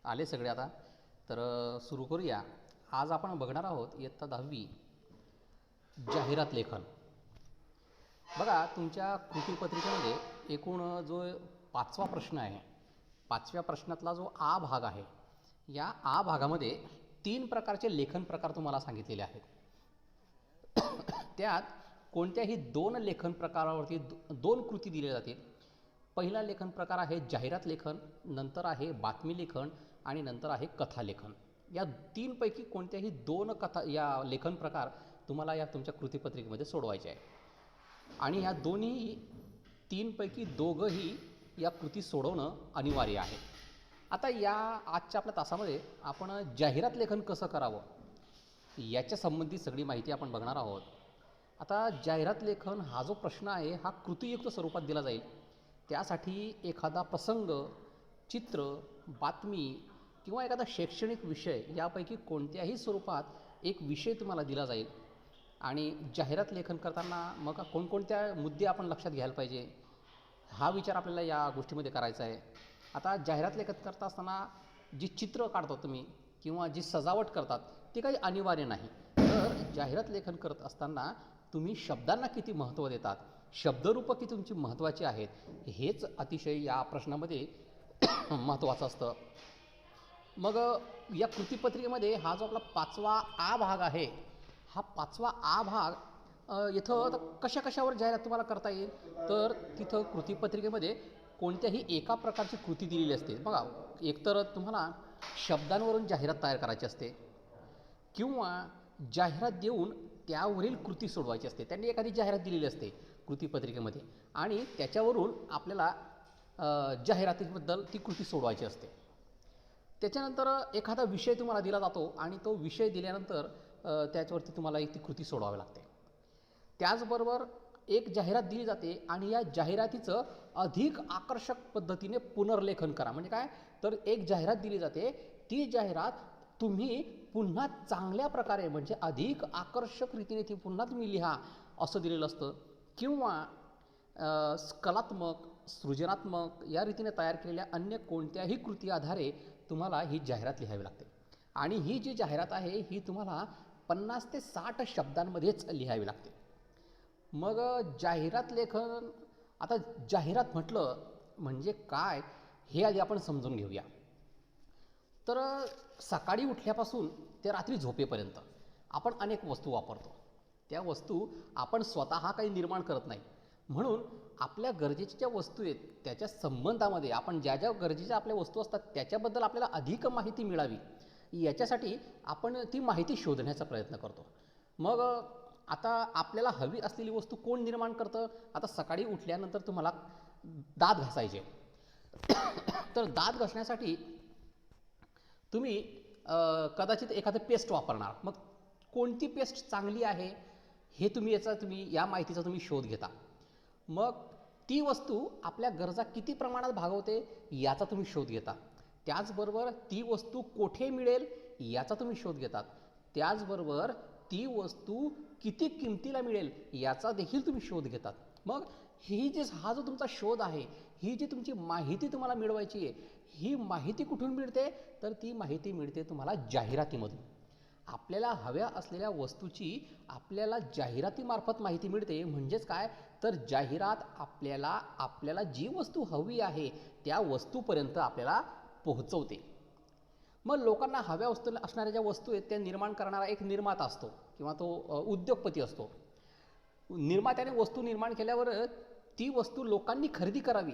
आले सगळे आता. तर सुरू करूया. आज आपण बघणार आहोत इयत्ता 10वी जाहिरात लेखन. बघा, तुमच्या कृतीपत्रिकेमध्ये एकूण जो 5वा प्रश्न आहे, 5व्या प्रश्नातला जो आ भाग आहे, या आ भागामध्ये 3 प्रकारचे लेखन प्रकार तुम्हाला सांगितलेले आहेत. त्यात कोणत्याही 2 लेखन प्रकारावरती 2 कृती दिल्या जातील. पहिला लेखन प्रकार आहे जाहिरात लेखन, नंतर आहे बातमी लेखन आणि नंतर आहे कथा लेखन. या 3 पैकी कोणत्याही 2 या लेखन प्रकार तुम्हाला या तुमच्या कृतीपत्रिकेमध्ये सोडवायचे आहे आणि ह्या दोन्ही 3 पैकी 2ही या कृती सोडवणं अनिवार्य आहे. आता या आजच्या आपल्या तासामध्ये आपण जाहिरात लेखन कसं करावं याच्या संबंधित सगळी माहिती आपण बघणार आहोत. आता जाहिरात लेखन हा जो प्रश्न आहे हा कृतीयुक्त स्वरूपात दिला जाईल. त्यासाठी एखादा प्रसंग, चित्र, बातमी किंवा एखादा शैक्षणिक विषय यापैकी कोणत्याही स्वरूपात एक विषय तुम्हाला दिला जाईल आणि जाहिरात लेखन करताना मग कोणकोणत्या मुद्दे आपण लक्षात घ्यायला पाहिजे हा विचार आपल्याला या गोष्टीमध्ये करायचा आहे. आता जाहिरात लेखन करत असताना जी चित्र काढतो तुम्ही किंवा जी सजावट करतात ती काही अनिवार्य नाही. तर जाहिरात लेखन करत असताना तुम्ही शब्दांना किती महत्त्व देतात, शब्दरूपं किती तुमची महत्त्वाची आहेत, हेच अतिशय या प्रश्नामध्ये महत्त्वाचं असतं. मग या कृतीपत्रिकेमध्ये हा जो आपला 5वा आ भाग आहे, हा 5वा आ भाग इथं कशा कशावर जाहिरात तुम्हाला करता येईल. तर तिथं कृतीपत्रिकेमध्ये कोणत्याही एका प्रकारची कृती दिलेली असते. बघा, एकतर तुम्हाला शब्दांवरून जाहिरात तयार करायची असते किंवा जाहिरात देऊन त्यावरील कृती सोडवायची असते. त्यांनी एखादी जाहिरात दिलेली असते कृतीपत्रिकेमध्ये आणि त्याच्यावरून आपल्याला जाहिरातीबद्दल ती कृती सोडवायची असते. त्याच्यानंतर एखादा विषय तुम्हाला दिला जातो आणि तो विषय दिल्यानंतर त्याच्यावरती तुम्हाला ती कृती सोडवावी लागते. त्याचबरोबर एक जाहिरात दिली जाते आणि या जाहिरातीचं अधिक आकर्षक पद्धतीने पुनर्लेखन करा. म्हणजे काय, तर एक जाहिरात दिली जाते, ती जाहिरात तुम्ही पुन्हा चांगल्या प्रकारे म्हणजे अधिक आकर्षक रीतीने ती पुन्हा तुम्ही लिहा असं दिलेलं असतं. किंवा कलात्मक, सृजनात्मक या रीतीने तयार केलेल्या अन्य कोणत्याही कृती आधारे तुम्हाला ही जाहिरात लिहावी लागते आणि ही जी जाहिरात आहे ही तुम्हाला 50 ते 60 शब्दांमध्येच लिहावी लागते. मग जाहिरात लेखन, आता जाहिरात म्हटलं म्हणजे काय हे आधी आपण समजून घेऊया. तर सकाळी उठल्यापासून ते रात्री झोपेपर्यंत आपण अनेक वस्तू वापरतो. त्या वस्तू आपण स्वतः काही निर्माण करत नाही. म्हणून आपल्या गरजेच्या ज्या वस्तू आहेत त्याच्या संबंधामध्ये आपण ज्या ज्या गरजेच्या आपल्या वस्तू असतात त्याच्याबद्दल आपल्याला अधिक माहिती मिळावी याच्यासाठी आपण ती माहिती शोधण्याचा प्रयत्न करतो. मग आता आपल्याला हवी असलेली वस्तू कोण निर्माण करतं. आता सकाळी उठल्यानंतर तुम्हाला दात घासायचे तर दात घासण्यासाठी तुम्ही कदाचित एखादं पेस्ट वापरणार. मग कोणती पेस्ट चांगली आहे हे तुम्ही या माहितीचा तुम्ही शोध घेता. मग ती वस्तू आपल्या गरजा किती प्रमाणात भागवते याचा तुम्ही शोध घेता. त्याचबरोबर ती वस्तू कोठे मिळेल याचा तुम्ही शोध घेतात. त्याचबरोबर ती वस्तू किती किमतीला मिळेल याचा देखील तुम्ही शोध घेतात. मग हा जो तुमचा शोध आहे, ही जी तुमची माहिती तुम्हाला मिळवायची आहे, ही माहिती कुठून मिळते तर ती माहिती मिळते तुम्हाला जाहिरातीमधून. आपल्याला हव्या असलेल्या वस्तूची आपल्याला जाहिरातीमार्फत माहिती मिळते. म्हणजेच काय, तर जाहिरात आपल्याला जी वस्तू हवी आहे त्या वस्तूपर्यंत आपल्याला पोहोचवते. मग लोकांना हव्या असणाऱ्या ज्या वस्तू आहेत त्या निर्माण करणारा एक निर्माता असतो किंवा तो उद्योगपती असतो. निर्मात्याने वस्तू निर्माण केल्यावर ती वस्तू लोकांनी खरेदी करावी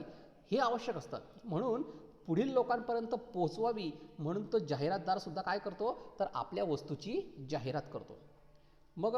हे आवश्यक असतं. म्हणून पुढील लोकांपर्यंत पोहोचवावी म्हणून तो जाहिरातदारसुद्धा काय करतो तर आपल्या वस्तूची जाहिरात करतो. मग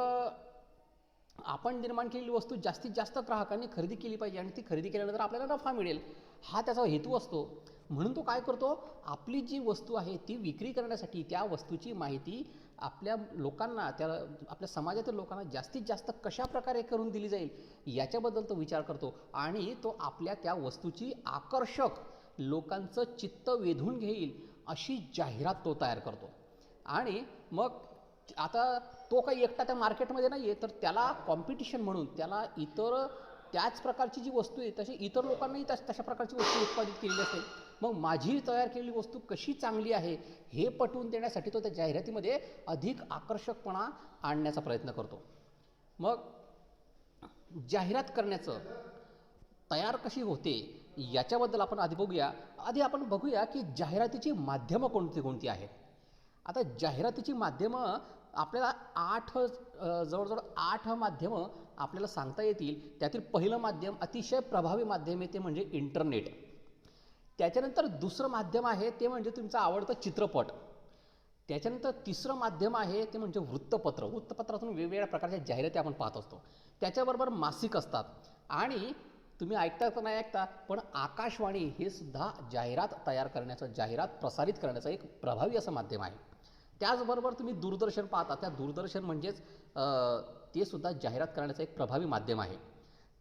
आपण निर्माण केलेली वस्तू जास्तीत जास्त ग्राहकांनी खरेदी केली पाहिजे आणि ती खरेदी केल्यानंतर आपल्याला नफा मिळेल हा त्याचा हेतू असतो. म्हणून तो काय करतो, आपली जी वस्तू आहे ती विक्री करण्यासाठी त्या वस्तूची माहिती आपल्या लोकांना, आपल्या समाजातील लोकांना जास्तीत जास्त कशा प्रकारे करून दिली जाईल याच्याबद्दल तो विचार करतो आणि तो आपल्या त्या वस्तूची आकर्षक, लोकांचं चित्त वेधून घेईल अशी जाहिरात तो तयार करतो. आणि मग आता तो काही एकटा त्या मार्केटमध्ये नाही आहे, तर त्याला कॉम्पिटिशन म्हणून त्याला इतर त्याच प्रकारची जी वस्तू आहे तशी इतर लोकांनाही तशा प्रकारची वस्तू उत्पादित केलेली असते. मग माझी तयार केलेली वस्तू कशी चांगली आहे हे पटवून देण्यासाठी तो त्या जाहिरातीमध्ये अधिक आकर्षकपणा आणण्याचा प्रयत्न करतो. मग जाहिरात करण्याचं तयार कशी होते याच्याबद्दल आपण आधी बघूया की जाहिरातीची माध्यमं कोणती कोणती आहेत. आता जाहिरातीची माध्यमं आपल्याला जवळजवळ 8 माध्यमं आपल्याला सांगता येतील. त्यातील पहिलं माध्यम अतिशय प्रभावी माध्यम आहे ते म्हणजे इंटरनेट. त्याच्यानंतर दुसरं माध्यम आहे ते म्हणजे तुमचं आवडतं चित्रपट. त्याच्यानंतर तिसरं माध्यम आहे ते म्हणजे वृत्तपत्रातून वेगवेगळ्या प्रकारच्या जाहिराती आपण पाहत असतो. त्याच्याबरोबर मासिक असतात आणि तुम्ही ऐकता तर नाही ऐकता पण आकाशवाणी हे सुद्धा जाहिरात तयार करण्याचं, जाहिरात प्रसारित करण्याचं एक प्रभावी असं माध्यम आहे. त्याचबरोबर तुम्ही दूरदर्शन पाहता, त्या दूरदर्शन म्हणजेच ते सुद्धा जाहिरात करण्याचं एक प्रभावी माध्यम आहे.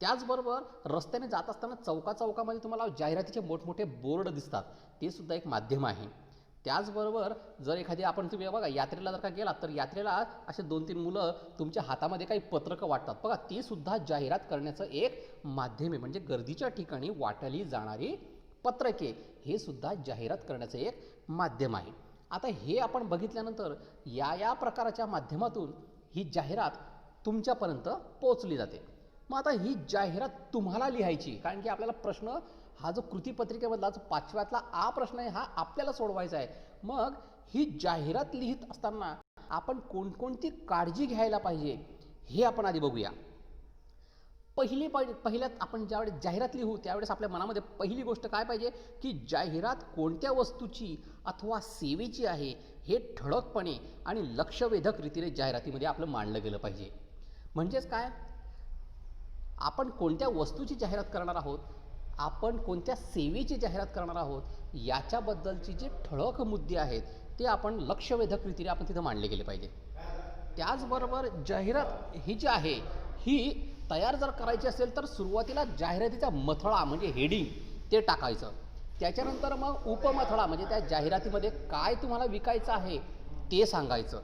त्याचबरोबर रस्त्याने जात असताना चौकामध्ये तुम्हाला जाहिरातीचे मोठमोठे बोर्ड दिसतात, ते सुद्धा एक माध्यम आहे. त्याचबरोबर जर तुम्ही बघा यात्रेला जर का गेलात तर यात्रेला असे 2-3 मुलं तुमच्या हातामध्ये काही पत्रकं वाटतात बघा, ते सुद्धा जाहिरात करण्याचं एक माध्यम आहे. म्हणजे गर्दीच्या ठिकाणी वाटली जाणारी पत्रके हे सुद्धा जाहिरात करण्याचं एक माध्यम आहे. आता हे आपण बघितल्यानंतर या प्रकारच्या माध्यमातून ही जाहिरात तुमच्यापर्यंत पोहोचली जाते. मग आता ही जाहिरात तुम्हाला लिहायची, कारण की आपल्याला प्रश्न हा जो कृतीपत्रिकेमधला जो 5व्यातला आ प्रश्न आहे हा आपल्याला सोडवायचा आहे. मग ही जाहिरात लिहित असताना आपण कोणकोणती काळजी घ्यायला पाहिजे हे आपण आधी बघूया. पहिल्यात आपण ज्यावेळेस जाहिरात लिहू त्यावेळेस आपल्या मनामध्ये पहिली गोष्ट काय पाहिजे की जाहिरात कोणत्या वस्तूची अथवा सेवेची आहे हे ठळकपणे आणि लक्षवेधक रीतीने जाहिरातीमध्ये आपलं मांडलं गेलं पाहिजे. म्हणजेच काय, आपण कोणत्या वस्तूची जाहिरात करणार आहोत, आपण कोणत्या सेवेची जाहिरात करणार आहोत याच्याबद्दलची जे ठळक मुद्दे आहेत ते आपण लक्षवेधक रीतीने आपण तिथं मांडले गेले पाहिजे. त्याचबरोबर जाहिरात ही जी आहे ही तयार जर करायची असेल तर सुरुवातीला जाहिरातीचा मथळा म्हणजे हेडिंग ते टाकायचं. त्याच्यानंतर मग उपमथळा म्हणजे त्या जाहिरातीमध्ये काय तुम्हाला विकायचं आहे ते सांगायचं.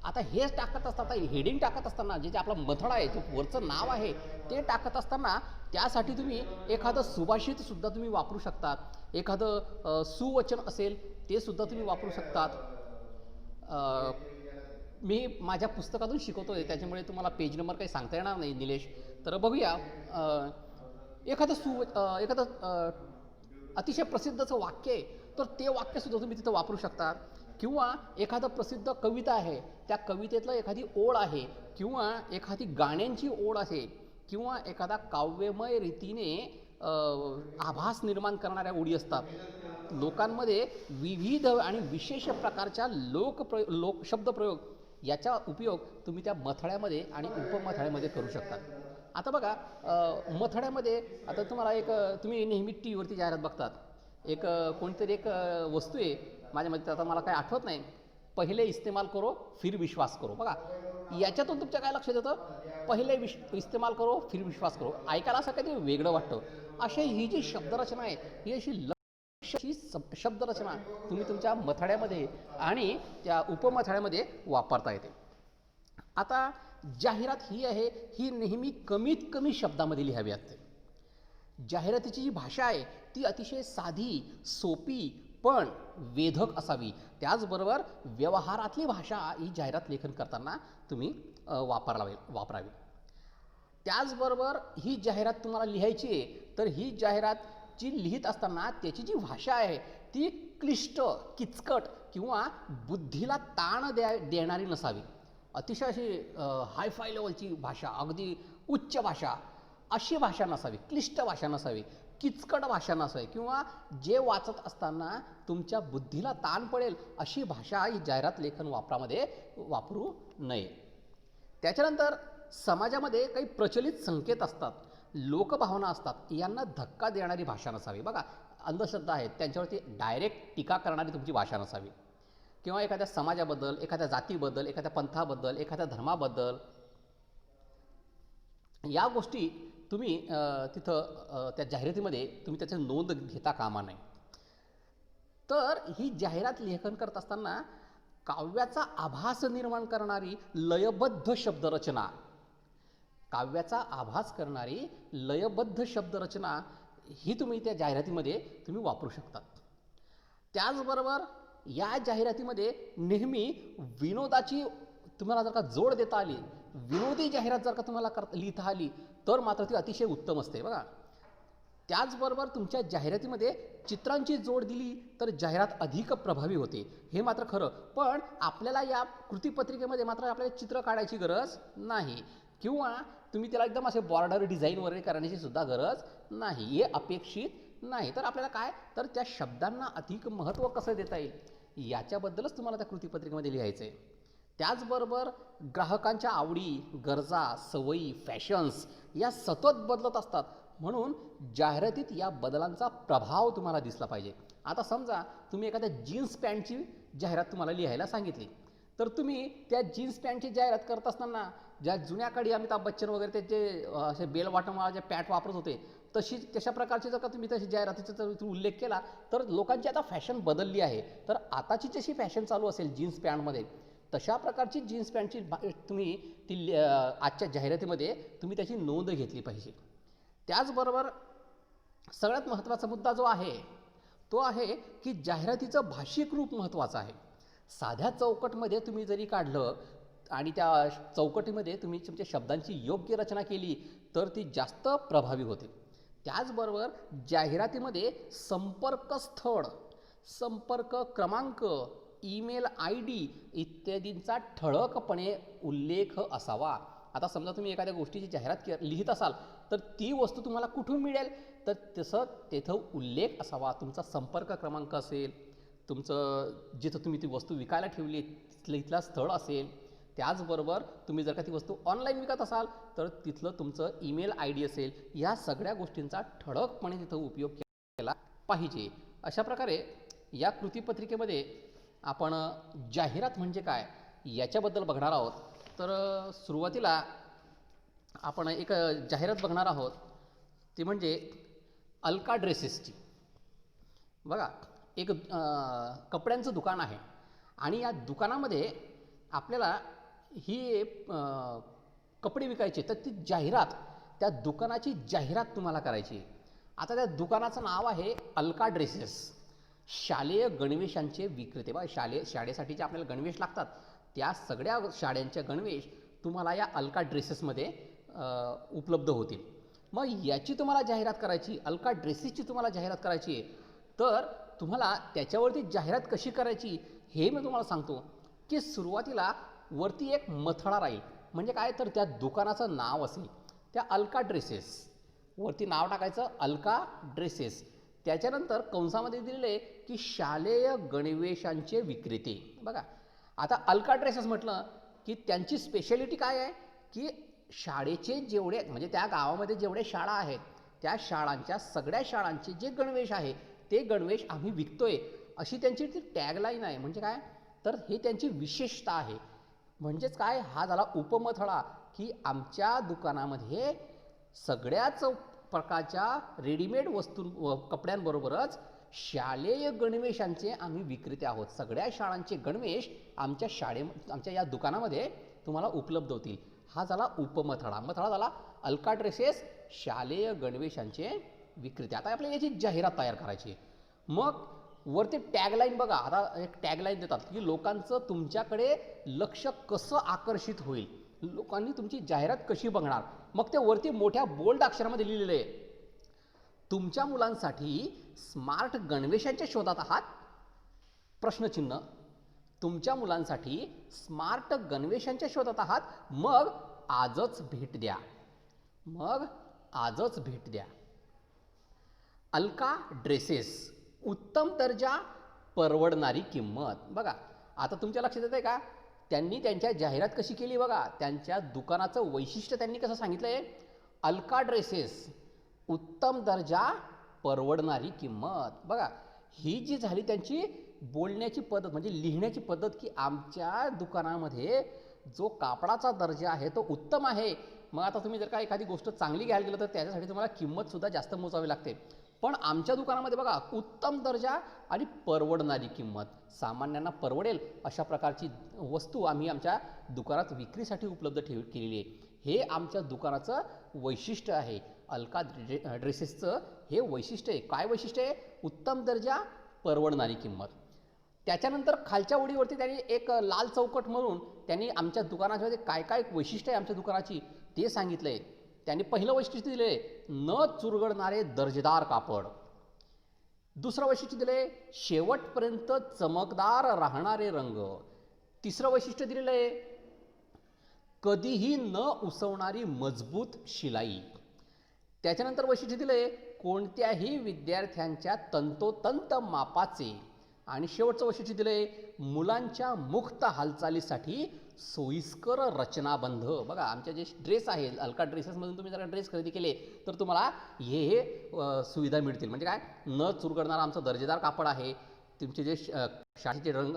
आता हेच टाकत असताना, हेडिंग टाकत असताना जे आपला मथळा आहे, जे वरचं नाव आहे ते टाकत असताना त्यासाठी तुम्ही एखादं सुभाषित सुद्धा तुम्ही वापरू शकतात, एखादं सुवचन असेल ते सुद्धा तुम्ही वापरू शकतात. मी माझ्या पुस्तकातून शिकवतोय त्याच्यामुळे तुम्हाला पेज नंबर काही सांगता येणार नाही निलेश, तर बघूया. एखादं अतिशय प्रसिद्धचं वाक्य आहे तर ते वाक्यसुद्धा तुम्ही तिथं वापरू शकता. किंवा एखादं प्रसिद्ध कविता आहे, त्या कवितेतलं एखादी ओळ आहे किंवा एखादी गाण्यांची ओळ आहे किंवा एखादा काव्यमय रीतीने आभास निर्माण करणाऱ्या ओळी असतात. लोकांमध्ये विविध आणि विशेष प्रकारच्या शब्दप्रयोग याचा उपयोग तुम्ही त्या मथळ्यामध्ये आणि उपमथळ्यामध्ये करू शकता. आता बघा मथळ्यामध्ये आता तुम्ही नेहमी टी व्हीवरती जाहिरात बघतात, कोणतरी एक वस्तू आहे, माझ्यामध्ये आता मला काही आठवत नाही, पहिले इस्तेमाल करो फिर विश्वास करो. बघा याच्यातून तुमच्या काय लक्षात येतं, पहिले इस्तेमाल करो फिर विश्वास करो. ऐकायला असं काहीतरी वेगळं वाटतं. अशी ही जी शब्दरचना आहे ही अशी शब्दरचना तुम्ही तुमच्या मथळ्यामध्ये आणि त्या उपमथळ्यामध्ये वापरता येते. आता जाहिरात ही आहे ही नेहमी कमीत कमी शब्दामध्ये लिहावी असते. जाहिरातीची जी भाषा आहे ती अतिशय साधी, सोपी पण वेधक असावी. त्याचबरोबर व्यवहारातली भाषा ही जाहिरात लेखन करताना तुम्ही वापरावी. त्याचबरोबर ही जाहिरात तुम्हाला लिहायची आहे तर ही जाहिरात जी लिहित असताना त्याची जी भाषा आहे ती क्लिष्ट, किचकट किंवा बुद्धीला ताण देणारी नसावी. अतिशय अशी हायफाय लेवलची भाषा, अगदी उच्च भाषा अशी भाषा नसावी, क्लिष्ट भाषा नसावी, किचकट भाषा नसावी किंवा जे वाचत असताना तुमच्या बुद्धीला ताण पडेल अशी भाषा ही जाहिरात लेखन वापरामध्ये वापरू नये. त्याच्यानंतर समाजामध्ये काही प्रचलित संकेत असतात, लोकभावना असतात, यांना धक्का देणारी भाषा नसावी. बघा अंधश्रद्धा आहेत त्यांच्यावरती डायरेक्ट टीका करणारी तुमची भाषा नसावी. किंवा एखाद्या समाजाबद्दल, एखाद्या जातीबद्दल, एखाद्या पंथाबद्दल, एखाद्या धर्माबद्दल या गोष्टी तुम्ही तिथं त्या जाहिरातीमध्ये तुम्ही त्याची नोंद घेता कामा नये. तर ही जाहिरात लेखन करत असताना काव्याचा आभास निर्माण करणारी लयबद्ध शब्दरचना, काव्याचा आभास करणारी लयबद्ध शब्दरचना ही तुम्ही त्या जाहिरातीमध्ये तुम्ही वापरू शकतात. त्याचबरोबर या जाहिरातीमध्ये नेहमी विनोदाची तुम्हाला जर का जोड देता आली, विनोदी जाहिरात जर का तुम्हाला लिहिता आली तर मात्र ती अतिशय उत्तम असते बघा. त्याचबरोबर तुमच्या जाहिरातीमध्ये चित्रांची जोड दिली तर जाहिरात अधिक प्रभावी होते, हे मात्र खरं. पण आपल्याला या कृतीपत्रिकेमध्ये मात्र आपल्याला चित्र काढायची गरज नाही किंवा तुम्ही त्याला एकदम असे बॉर्डर डिझाईन वगैरे करण्याची सुद्धा गरज नाही, हे अपेक्षित नाही. तर आपल्याला काय तर त्या शब्दांना अधिक महत्त्व कसं देता येईल याच्याबद्दलच तुम्हाला त्या कृतीपत्रिकेमध्ये लिहायचं आहे. त्याचबरोबर ग्राहकांच्या आवडी, गरजा, सवयी, फॅशन्स या सतत बदलत असतात, म्हणून जाहिरातीत या बदलांचा प्रभाव तुम्हाला दिसला पाहिजे. आता समजा तुम्ही एखाद्या जीन्स पॅन्टची जाहिरात तुम्हाला लिहायला सांगितली, तर तुम्ही त्या जीन्स पॅन्टची जाहिरात करत असताना ज्या जुन्या काळी अमिताभ बच्चन वगैरे त्याचे असे बेल बॉटमवाला जे पॅन्ट वापरत होते तशा प्रकारची जर का तुम्ही तशी जाहिरातीचा जर उल्लेख केला तर लोकांची आता फॅशन बदलली आहे. तर आताची जशी फॅशन चालू असेल जीन्स पॅन्टमध्ये तशा प्रकारची जीन्स पॅन्टची तुम्ही ती आजच्या जाहिरातीमध्ये तुम्ही त्याची नोंद घेतली पाहिजे. त्याचबरोबर सगळ्यात महत्त्वाचा मुद्दा जो आहे तो आहे की जाहिरातीचं भाषिक रूप महत्त्वाचं आहे. साध्या चौकटमध्ये तुम्ही जरी काढलं आणि त्या चौकटीमध्ये तुम्ही तुमच्या शब्दांची योग्य रचना केली तर ती जास्त प्रभावी होते. त्याचबरोबर जाहिरातीमध्ये संपर्क स्थळ, संपर्क क्रमांक, ईमेल ID इत्यादींचा ठळकपणे उल्लेख असावा. आता समजा तुम्ही एखाद्या गोष्टीची जाहिरात लिहित असाल तर ती वस्तू तुम्हाला कुठून मिळेल तर तसं तेथं उल्लेख असावा. तुमचा संपर्क क्रमांक असेल, तुमचं जिथं तुम्ही ती वस्तू विकायला ठेवली तिथलं स्थळ असेल. त्याचबरोबर तुम्ही जर का ती वस्तू ऑनलाईन विकत असाल तर तिथलं तुमचं ईमेल ID असेल. या सगळ्या गोष्टींचा ठळकपणे तिथं उपयोग केला पाहिजे. अशा प्रकारे या कृतीपत्रिकेमध्ये आपण जाहिरात म्हणजे काय याच्याबद्दल बघणार आहोत. तर सुरुवातीला आपण एक जाहिरात बघणार आहोत, ती म्हणजे अलका ड्रेसेसची. बघा, एक कपड्यांचं दुकान आहे आणि या दुकानामध्ये आपल्याला ही कपडे विकायचे, तर ती जाहिरात, त्या दुकानाची जाहिरात तुम्हाला करायची. आता त्या दुकानाचं नाव आहे अलका ड्रेसेस, शालेय गणवेशांचे विक्रेते. बघा, शाळेसाठी जे आपल्याला गणवेश लागतात त्या सगळ्या शाळेंच्या गणवेश तुम्हाला या अलका ड्रेसेसमध्ये उपलब्ध होतील. मग याची तुम्हाला जाहिरात करायची, अलका ड्रेसेसची तुम्हाला जाहिरात करायची आहे, तर तुम्हाला त्याच्यावरती जाहिरात कशी करायची हे मी तुम्हाला सांगतो. की सुरुवातीला वरती एक मथळा राहील, म्हणजे काय तर त्या दुकानाचं नाव असेल, त्या अलका ड्रेसेस वरती नाव टाकायचं अलका ड्रेसेस. त्याच्यानंतर कंसामध्ये दिलेले की शालेय गणवेशांचे विक्रेते. बघा, आता अलका ड्रेसेस म्हटलं की त्यांची स्पेशालिटी काय आहे की शाळेचे जेवढे म्हणजे त्या गावामध्ये जेवढे शाळा आहेत त्या शाळांच्या सगळ्या शाळांचे जे गणवेश आहे ते गणवेश आम्ही विकतोय, अशी त्यांची ती टॅगलाईन आहे. म्हणजे काय तर हे त्यांची विशेषता आहे. म्हणजेच काय, हा झाला उपमथळा की आमच्या दुकानामध्ये सगळ्याच प्रकारच्या रेडीमेड वस्तू कपड्यांबरोबरच शालेय गणवेशांचे आम्ही विक्रेते आहोत. सगळ्या शाळांचे गणवेश आमच्या या दुकानामध्ये तुम्हाला उपलब्ध होतील. हा झाला उपमथळा. मथळा झाला अलका ड्रेसेस शालेय गणवेशांचे विक्रेते. आता आपल्याला याची जाहिरात तयार करायची. मग वरती टॅगलाईन बघा, आता एक टॅगलाईन देतात की लोकांचं तुमच्याकडे लक्ष कसं आकर्षित होईल, लोकांनी तुमची जाहिरात कशी बघणार. मग ते वरती मोठ्या बोल्ड अक्षरामध्ये लिहिलेलं आहे, तुमच्या मुलांसाठी स्मार्ट गणवेशांच्या शोधात आहात प्रश्नचिन्ह. तुमच्या मुलांसाठी स्मार्ट गणवेशांच्या शोधात आहात, मग आजच भेट द्या. मग आजच भेट द्या. अलका ड्रेसेस, उत्तम दर्जा, परवडणारी किंमत. बघा, आता तुमच्या लक्षात येतंय का त्यांनी त्यांच्या जाहिरात कशी केली. बघा, त्यांच्या दुकानाचं वैशिष्ट्य त्यांनी कसं सांगितलंय, अलका ड्रेसेस, उत्तम दर्जा, परवडणारी किंमत. बघा, ही जी झाली त्यांची बोलण्याची पद्धत म्हणजे लिहिण्याची पद्धत की आमच्या दुकानामध्ये जो कापडाचा दर्जा आहे तो उत्तम आहे. मग आता तुम्ही जर का एखादी गोष्ट चांगली घ्यायला गेलं तर त्याच्यासाठी तुम्हाला किंमतसुद्धा जास्त मोजावी लागते. पण आमच्या दुकानामध्ये बघा, उत्तम दर्जा आणि परवडणारी किंमत, सामान्यांना परवडेल अशा प्रकारची वस्तू आम्ही आमच्या दुकानात विक्रीसाठी उपलब्ध केलेली आहे. हे आमच्या दुकानाचं वैशिष्ट्य आहे. अलका ड्रेसेसचं हे वैशिष्ट्य आहे. काय वैशिष्ट्य आहे? उत्तम दर्जा, परवडणारी किंमत. त्याच्यानंतर खालच्या ओळीवरती त्यांनी एक लाल चौकट म्हणून त्यांनी आमच्या दुकानामध्ये काय काय वैशिष्ट्य आहे आमच्या दुकानाची ते सांगितलं आहे. त्यांनी पहिलं वैशिष्ट्य दिलं आहे, न चुरगडणारे दर्जेदार कापड. दुसरं वैशिष्ट्य दिलं आहे, शेवटपर्यंत चमकदार राहणारे रंग. तिसरं वैशिष्ट्य दिलेलं आहे, कधीही न उसवणारी मजबूत शिलाई. त्याच्यानंतर वैशिष्ट्य दिलं आहे, कोणत्याही विद्यार्थ्यांच्या तंतोतंत मापाचे. आणि शेवटचं वैशिष्ट्य दिलं आहे, मुलांच्या मुक्त हालचालीसाठी सोयीस्कर रचनाबंध. बघा आमच्या जे ड्रेस आहे अलका ड्रेसेसमधून तुम्ही जर ड्रेस खरेदी केले तर तुम्हाला हे सुविधा मिळतील. म्हणजे काय, न चुरगडणारा आमचं दर्जेदार कापड आहे. तुमचे जे शाळेचे रंग,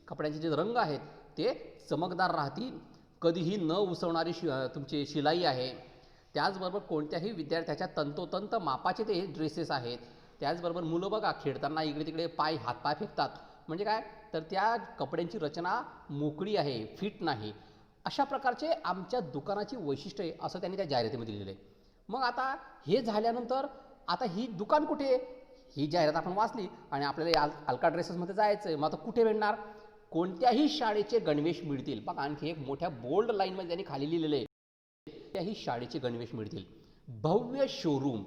कपड्यांचे जे रंग आहेत ते चमकदार राहतील. कधीही न उसवणारी तुमची शिलाई आहे. त्याचबरोबर कोणत्याही विद्यार्थ्याच्या तंतोतंत मापाचे ते ड्रेसेस आहेत. त्याचबरोबर मुलं बघा खेळताना इकडे तिकडे हातपाय फेकतात. म्हणजे काय, तर त्या कपड्यांची रचना मोकळी आहे, फिट नाही. अशा प्रकारचे आमच्या दुकानाची वैशिष्ट्य आहे असं त्यांनी त्या जाहिरातीमध्ये लिहिलं आहे. मग आता हे झाल्यानंतर आता ही दुकान कुठे? ही जाहिरात आपण वाचली आणि आपल्याला या अलका ड्रेसेसमध्ये जायचं आहे. मग आता कुठे भेटणार? कोणत्याही शाळेचे गणवेश मिळतील. बघा आणखी एक मोठ्या बोल्ड लाईनमध्ये त्यांनी खाली लिहिलेलं आहे, कोणत्याही शाळेचे गणवेश मिळतील. भव्य शोरूम.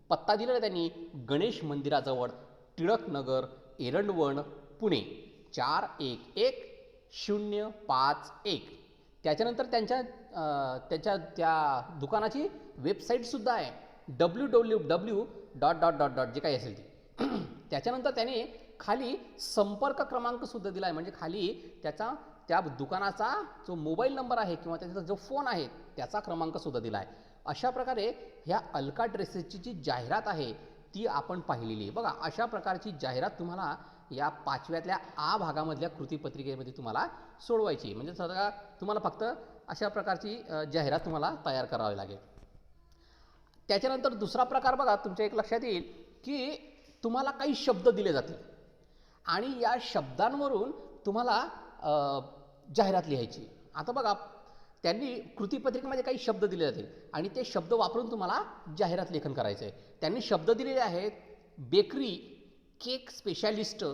पत्ता दिलेला त्यांनी गणेश मंदिराजवळ, टिळकनगर, एरंडवण, पुणे 411051. त्याच्यानंतर त्यांच्या त्या दुकानाची वेबसाईटसुद्धा आहे, www. जे काही असेल ती. त्याच्यानंतर त्याने खाली संपर्क क्रमांकसुद्धा दिला आहे. म्हणजे खाली त्या दुकानाचा जो मोबाईल नंबर आहे किंवा त्याचा जो फोन आहे त्याचा क्रमांकसुद्धा दिला आहे. अशा प्रकारे ह्या अलका ड्रेसेसची जी जाहिरात आहे ती आपण पाहिलेली आहे. बघा अशा प्रकारची जाहिरात तुम्हाला या 5व्यातल्या आ भागामधल्या कृतीपत्रिकेमध्ये तुम्हाला सोडवायची. म्हणजे तुम्हाला फक्त अशा प्रकारची जाहिरात तुम्हाला तयार करावी लागेल. त्याच्यानंतर दुसरा प्रकार बघा तुमच्या एक लक्षात येईल की तुम्हाला काही शब्द दिले जातील आणि या शब्दांवरून तुम्हाला जाहिरात लिहायची. आता बघा त्यांनी कृतीपत्रिकेमध्ये काही शब्द दिले जातील आणि ते शब्द वापरून तुम्हाला जाहिरात लेखन करायचं आहे. त्यांनी शब्द दिलेले आहेत, बेकरी, केक स्पेशालिस्ट,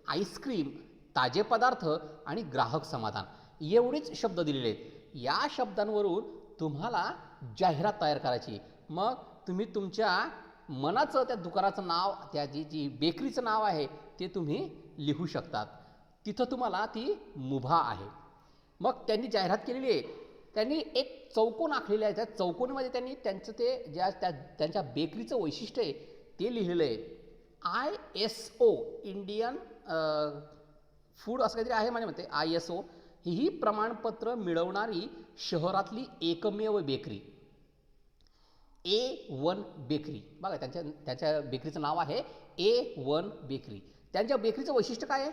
आईस्क्रीम, ताजे पदार्थ आणि ग्राहक समाधान. एवढेच शब्द दिलेले आहेत. या शब्दांवरून तुम्हाला जाहिरात तयार करायची. मग तुम्ही तुमच्या मनाचं त्या दुकानाचं नाव, त्या जी बेकरीचं नाव आहे ते तुम्ही लिहू शकतात. तिथं तुम्हाला ती मुभा आहे. मग त्यांनी जाहिरात केलेली आहे. त्यांनी एक चौकोन आखलेला आहे. त्या चौकोनमध्ये त्यांनी त्यांचं ते त्यांच्या बेकरीचं वैशिष्ट्य आहे ते लिहिलेलं आहे. ISO इंडियन फूड असं काहीतरी आहे माझ्या मते. ISO ही प्रमाणपत्र मिळवणारी शहरातली एकमेव बेकरी, A1 बेकरी. बघा त्यांच्या बेकरीचं नाव आहे A1 बेकरी. त्यांच्या बेकरीचं वैशिष्ट्य काय आहे?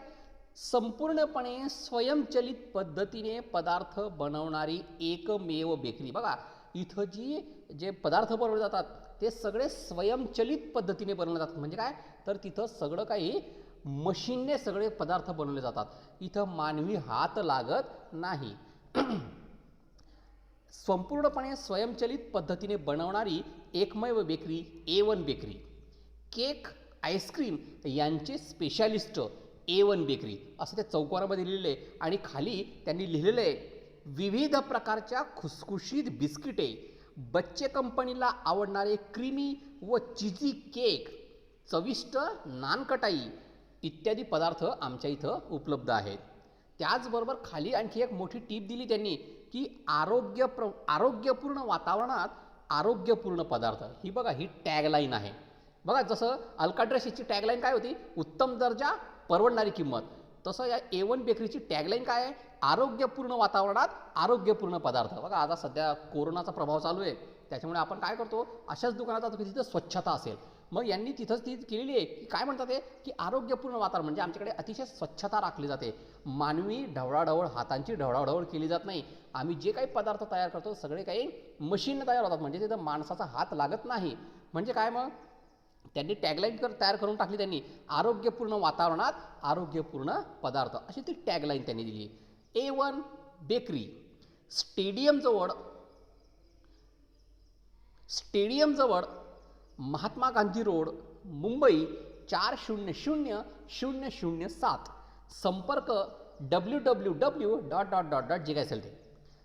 संपूर्णपणे स्वयंचलित पद्धतीने पदार्थ बनवणारी एकमेव बेकरी. बघा इथं जे पदार्थ बनवले जातात ते सगळे स्वयंचलित पद्धतीने बनवले जातात. म्हणजे काय, तर तिथं सगळं काही मशीनने सगळे पदार्थ बनवले जातात. इथं मानवी हात लागत नाही. संपूर्णपणे स्वयंचलित पद्धतीने बनवणारी एकमेव bakery A1 bakery. Cake, ice cream यांचे स्पेशालिस्ट A1 बेकरी असं त्या चौकोनामध्ये लिहिलेलं आहे. आणि खाली त्यांनी लिहिलेलं आहे, विविध प्रकारच्या खुसखुशीत बिस्किटे, बच्चे कंपनीला आवडणारे क्रीमी व चिझी केक, चविष्ट नानकटाई इत्यादी पदार्थ आमच्या इथं उपलब्ध आहेत. त्याचबरोबर खाली आणखी एक मोठी टीप दिली त्यांनी की आरोग्यपूर्ण वातावरणात आरोग्यपूर्ण पदार्थ. ही बघा ही टॅगलाईन आहे. बघा जसं अलका ड्रेसेसची टॅगलाईन काय होती, उत्तम दर्जा, परवडणारी किंमत, तसं या A1 बेकरीची टॅगलाईन काय आहे, आरोग्यपूर्ण वातावरणात आरोग्यपूर्ण पदार्थ. बघा आता सध्या कोरोनाचा प्रभाव चालू आहे त्याच्यामुळे आपण काय करतो, अशाच दुकानात जातो की तिथं स्वच्छता असेल. मग यांनी तिथंच ती केलेली आहे की काय म्हणतात ते की आरोग्यपूर्ण वातावरण. म्हणजे आमच्याकडे अतिशय स्वच्छता राखली जाते. मानवी ढवळाढवळ, हातांची ढवळाढवळ केली जात नाही. आम्ही जे काही पदार्थ तयार करतो सगळे काही मशीनने तयार होतात. म्हणजे तिथं माणसाचा हात लागत नाही. म्हणजे काय, मग त्यांनी टॅगलाईन तयार करून टाकली त्यांनी, आरोग्यपूर्ण वातावरणात आरोग्यपूर्ण पदार्थ, अशी ती टॅगलाईन त्यांनी दिली. A1 बेकरी स्टेडियमजवळ स्टेडियमजवळ महात्मा गांधी रोड, मुंबई 400007. संपर्क www. जे काय असेल ते,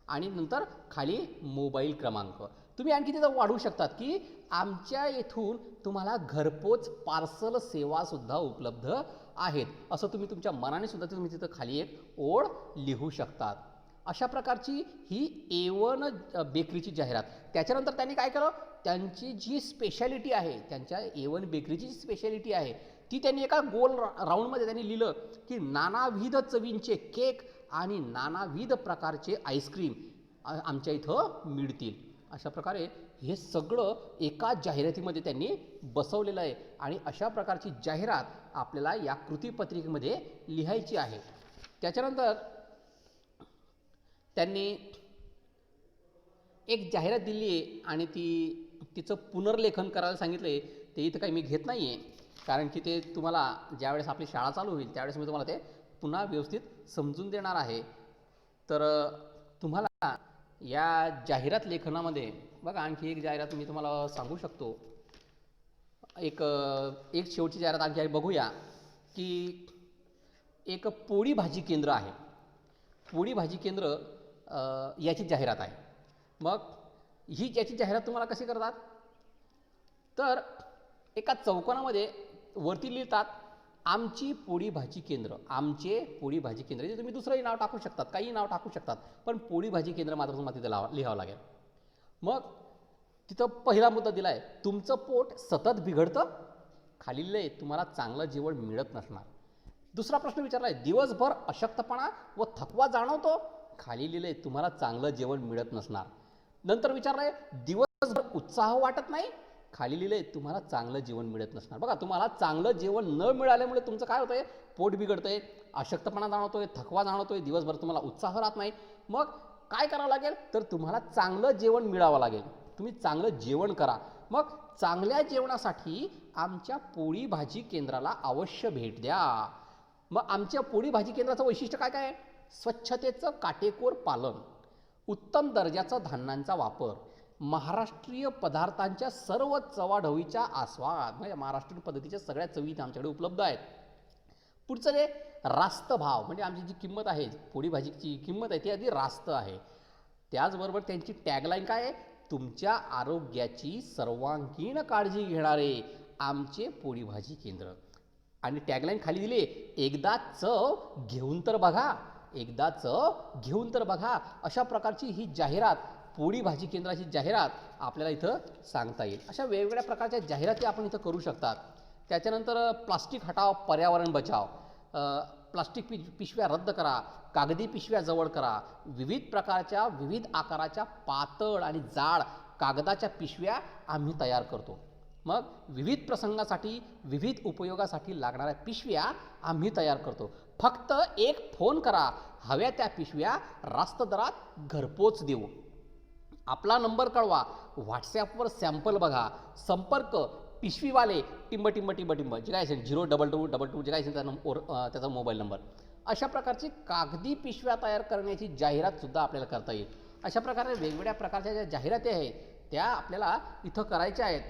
आणि नंतर खाली मोबाईल क्रमांक. तुम्ही आणखी तिथं वाढवू शकतात की आमच्या येथून तुम्हाला घरपोच पार्सल सेवासुद्धा उपलब्ध आहेत, असं तुम्ही तुमच्या मनाने सुद्धा तुम्ही तिथं खाली एक ओळ लिहू शकतात. अशा प्रकारची ही A1 बेकरीची जाहिरात. त्याच्यानंतर त्यांनी काय केलं, त्यांची जी स्पेशालिटी आहे, त्यांच्या A1 बेकरीची जी स्पेशालिटी आहे ती त्यांनी एका गोल राऊंडमध्ये त्यांनी लिहिलं की नानाविध चवींचे केक आणि नानाविध प्रकारचे आईस्क्रीम आमच्या इथं मिळतील. अशा प्रकारे हे सगळं एका जाहिरातीमध्ये त्यांनी बसवलेलं आहे, आणि अशा प्रकारची जाहिरात आपल्याला या कृतीपत्रिकेमध्ये लिहायची आहे. त्याच्यानंतर त्यांनी एक जाहिरात दिली आहे आणि तिचं पुनर्लेखन करायला सांगितलं आहे. ते इथं काही मी घेत नाही आहे, कारण की ते तुम्हाला ज्यावेळेस आपली शाळा चालू होईल त्यावेळेस मी तुम्हाला ते पुन्हा व्यवस्थित समजून देणार आहे. तर तुम्हाला या जाहिरात लेखनामध्ये बघा, आणखी एक जाहिरात मी तुम्हाला सांगू शकतो. एक शेवटची जाहिरात आणखी बघूया की एक पोळी भाजी केंद्र आहे. पोळी भाजी केंद्र याची जाहिरात आहे. मग याची जाहिरात तुम्हाला कशी करतात, तर एका चौकोनामध्ये वरती लिहितात आमची पोळी भाजी केंद्र, आमचे पोळी भाजी केंद्र. म्हणजे तुम्ही दुसरंही नाव टाकू शकतात, काही नाव टाकू शकतात, पण पोळी भाजी केंद्र मात्र तुम्हाला तिथं लिहावं लागेल. मग तिथं पहिला मुद्दा दिला आहे, तुमचं पोट सतत बिघडतं, खाली लिहिलंय तुम्हाला चांगलं जेवण मिळत नसणार. दुसरा प्रश्न विचारला आहे, दिवसभर अशक्तपणा व थकवा जाणवतो, खाली लिहिलंय तुम्हाला चांगलं जेवण मिळत नसणार. नंतर विचारलं आहे, दिवसभर उत्साह वाटत नाही, खाली लिहिलंय तुम्हाला चांगलं जेवण मिळत नसणार. बघा, तुम्हाला चांगलं जेवण न मिळाल्यामुळे तुमचं काय होतंय, पोट बिघडतंय, अशक्तपणा जाणवतोय, थकवा जाणवतोय, दिवसभर तुम्हाला उत्साह राहत नाही. मग काय करावं लागेल, तर तुम्हाला चांगलं जेवण मिळावं लागेल. तुम्ही चांगलं जेवण करा. मग चांगल्या जेवणासाठी आमच्या पोळी भाजी केंद्राला अवश्य भेट द्या. मग आमच्या पोळी भाजी केंद्राचं वैशिष्ट्य काय काय आहे, स्वच्छतेचं काटेकोर पालन, उत्तम दर्जाचा धान्यांचा वापर, महाराष्ट्रीय पदार्थांच्या सर्व चवाढवीचा आस्वाद. म्हणजे महाराष्ट्रीयन पद्धतीच्या सगळ्या चवी आमच्याकडे उपलब्ध आहेत. पुढचं जे रास्त भाव, म्हणजे आमची जी किंमत आहे, पोळी भाजीची किंमत आहे ती आधी रास्त आहे. त्याचबरोबर त्यांची टॅगलाईन काय आहे, तुमच्या आरोग्याची सर्वांगीण काळजी घेणारे आमचे पोळी भाजी केंद्र. आणि टॅगलाईन खाली दिली, एकदा चव घेऊन तर बघा, एकदा चव घेऊन तर बघा. अशा प्रकारची ही जाहिरात, पोळी भाजी केंद्राची जाहिरात आपल्याला इथं सांगता येईल. अशा वेगवेगळ्या प्रकारच्या जाहिराती आपण इथं करू शकतात. त्याच्यानंतर प्लास्टिक हटाव, पर्यावरण बचाव, प्लास्टिक पिशव्या रद्द करा, कागदी पिशव्या जवळ करा, विविध प्रकारच्या विविध आकाराच्या पातळ आणि जाड कागदाच्या पिशव्या आम्ही तयार करतो. मग विविध प्रसंगासाठी विविध उपयोगासाठी लागणाऱ्या पिशव्या आम्ही तयार करतो. फक्त एक फोन करा, हव्या त्या पिशव्या रास्त दरात घरपोच देऊ. आपला नंबर कळवा, व्हॉट्सॲपवर सॅम्पल बघा, संपर्क पिशवीवाले टिंब टिंब टिंब टिंब जे काय असेल 02222 जे काय असेल त्याचा मोबाईल नंबर. अशा प्रकारची कागदी पिशव्या तयार करण्याची जाहिरातसुद्धा आपल्याला करता येईल. अशा प्रकारे वेगवेगळ्या प्रकारच्या ज्या जाहिराती आहेत त्या आपल्याला इथं करायच्या आहेत.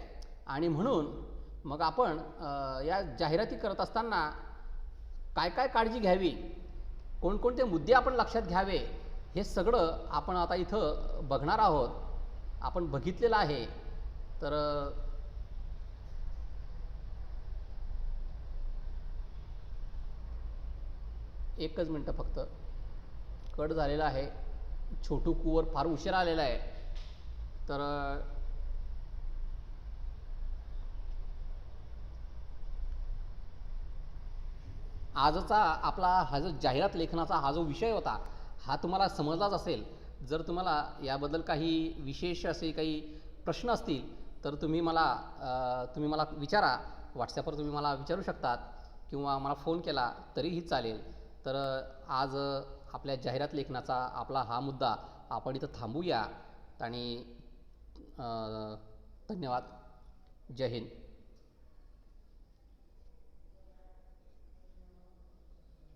आणि म्हणून मग आपण या जाहिराती करत असताना काय काय काळजी घ्यावी, कोणकोणते मुद्दे आपण लक्षात घ्यावे, हे सगळं आपण आता इथं बघणार आहोत. आपण बघितलेलं आहे. तर एकच मिनटं फक्त, कट झालेला आहे. छोटू कुवर फार उशीर आलेला आहे. तर आजचा आपला हा जो जाहिरात लेखनाचा हा जो विषय होता हा तुम्हाला समजलाच असेल. जर तुम्हाला याबद्दल काही विशेष असे काही प्रश्न असतील तर तुम्ही मला विचारा. व्हॉट्सॲपवर तुम्ही मला विचारू शकतात किंवा मला फोन केला तरीही चालेल. तर आज आपल्या जाहिरात लेखनाचा आपला हा मुद्दा आपण इथं थांबूया. आणि धन्यवाद. जय हिंद.